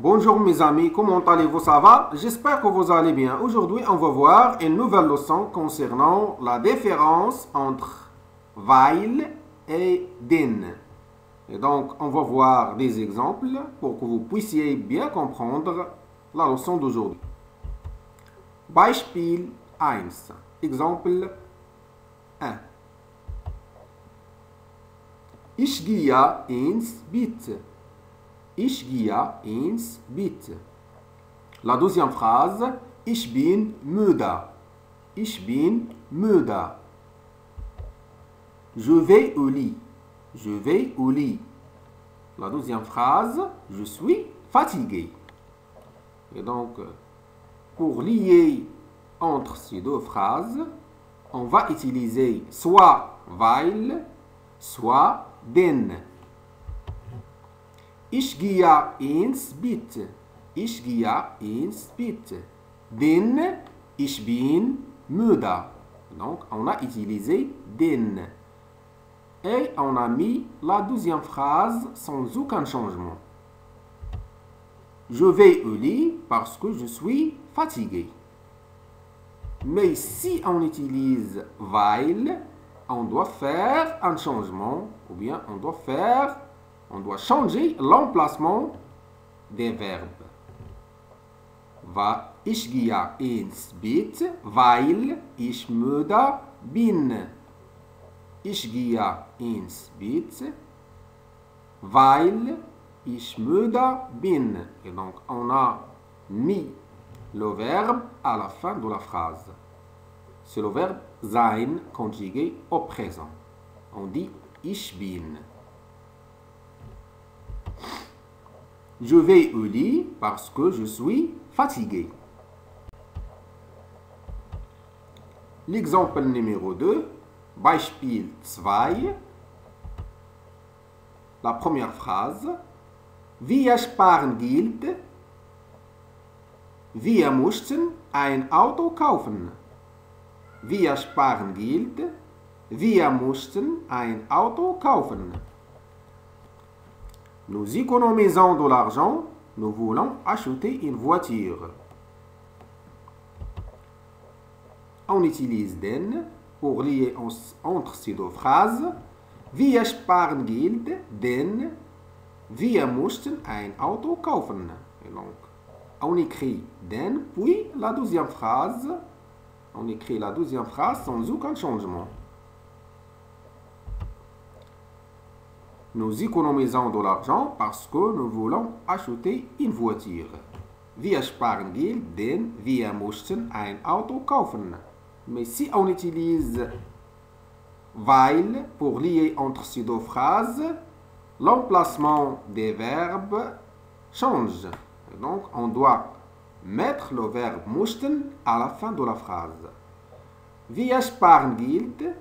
Bonjour mes amis, comment allez-vous? Ça va? J'espère que vous allez bien. Aujourd'hui, on va voir une nouvelle leçon concernant la différence entre weil et den. Et donc, on va voir des exemples pour que vous puissiez bien comprendre la leçon d'aujourd'hui. Beispiel 1. Exemple 1. Ich gehe ins Bett. Ich gehe ins Bett. La deuxième phrase, ich bin müde. Ich bin müde. Je vais au lit. Je vais au lit. La deuxième phrase, je suis fatigué. Et donc, pour lier entre ces deux phrases, on va utiliser soit weil, soit den. Ich gehe ins Bett. Ich gehe ins Bett. Denn ich bin müde. Donc, on a utilisé den. Et on a mis la deuxième phrase sans aucun changement. Je vais au lit parce que je suis fatigué. Mais si on utilise weil, on doit faire un changement ou bien on doit changer l'emplacement des verbes. Ich gehe ins Bett, weil ich müde bin. Ich gehe ins Bett, weil ich müde bin. Et donc, on a mis le verbe à la fin de la phrase. C'est le verbe sein conjugué au présent. On dit ich bin. Je vais au lit parce que je suis fatigué. L'exemple numéro 2, Beispiel 2. La première phrase. Wir sparen Geld. Wir mussten ein Auto kaufen. Wir sparen Geld. Wir mussten ein Auto kaufen. Nous économisons de l'argent. Nous voulons acheter une voiture. On utilise den pour lier entre ces deux phrases. Wir sparen Geld, denn wir mussten ein Auto kaufen. Et donc, on écrit den, puis la deuxième phrase. On écrit la deuxième phrase sans aucun changement. Nous économisons de l'argent parce que nous voulons acheter une voiture. Wir sparen Geld, denn wir mussten ein Auto kaufen. Mais si on utilise weil pour lier entre ces deux phrases, l'emplacement des verbes change. Et donc, on doit mettre le verbe mussten à la fin de la phrase. Wir sparen Geld,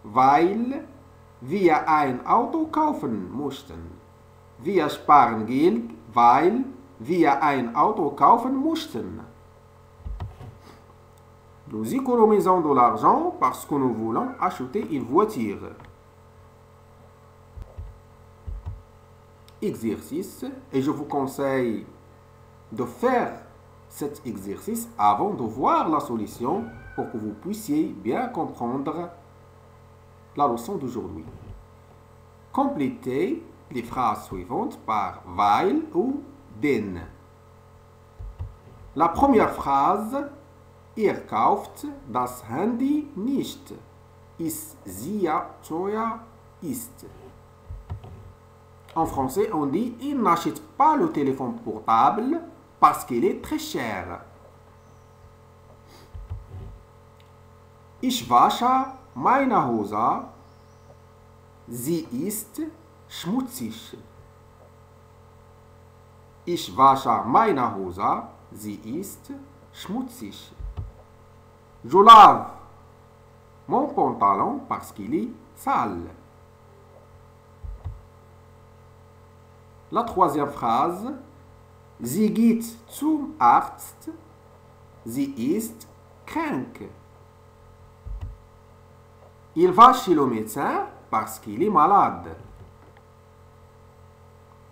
weil wir ein Auto kaufen mussten. Wir sparen Geld, weil wir ein Auto kaufen mussten. Nous économisons de l'argent parce que nous voulons acheter une voiture. Exercice, et je vous conseille de faire cet exercice avant de voir la solution pour que vous puissiez bien comprendre la leçon d'aujourd'hui. Complétez les phrases suivantes par weil ou den. La première phrase, ihr kauft das Handy nicht, es sehr teuer ist. En français, on dit il n'achète pas le téléphone portable parce qu'il est très cher. Ich wasche meine Hose, sie ist schmutzig. Ich wasche meine Hose, sie ist schmutzig. Je lave mon pantalon parce qu'il est sale. La troisième phrase. Sie geht zum Arzt. Sie ist krank. Il va chez le médecin parce qu'il est malade.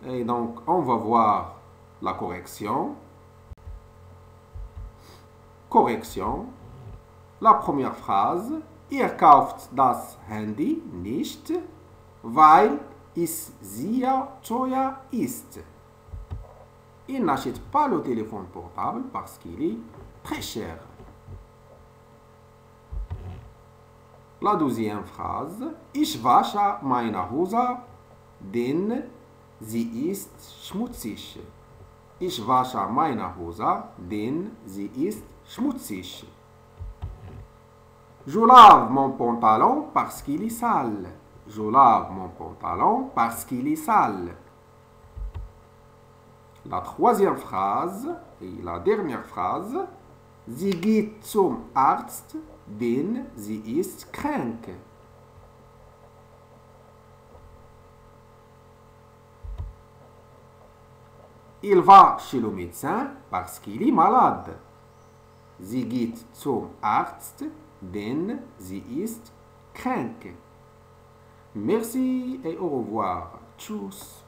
Et donc, on va voir La correction. Correction. La première phrase. Ihr kauft das Handy nicht, weil es sehr teuer ist. Il n'achète pas le téléphone portable parce qu'il est très cher. La deuxième phrase. Ich wasche meine Hose, denn sie ist schmutzig. Ich wasche meine Hose, denn sie ist schmutzig. Je lave mon pantalon parce qu'il est sale. Je lave mon pantalon parce qu'il est sale. La troisième phrase et la dernière phrase. Sie geht zum Arzt, denn sie ist krank. Il va chez le médecin parce qu'il est malade. Sie geht zum Arzt, denn sie ist krank. Merci et au revoir. Tschüss.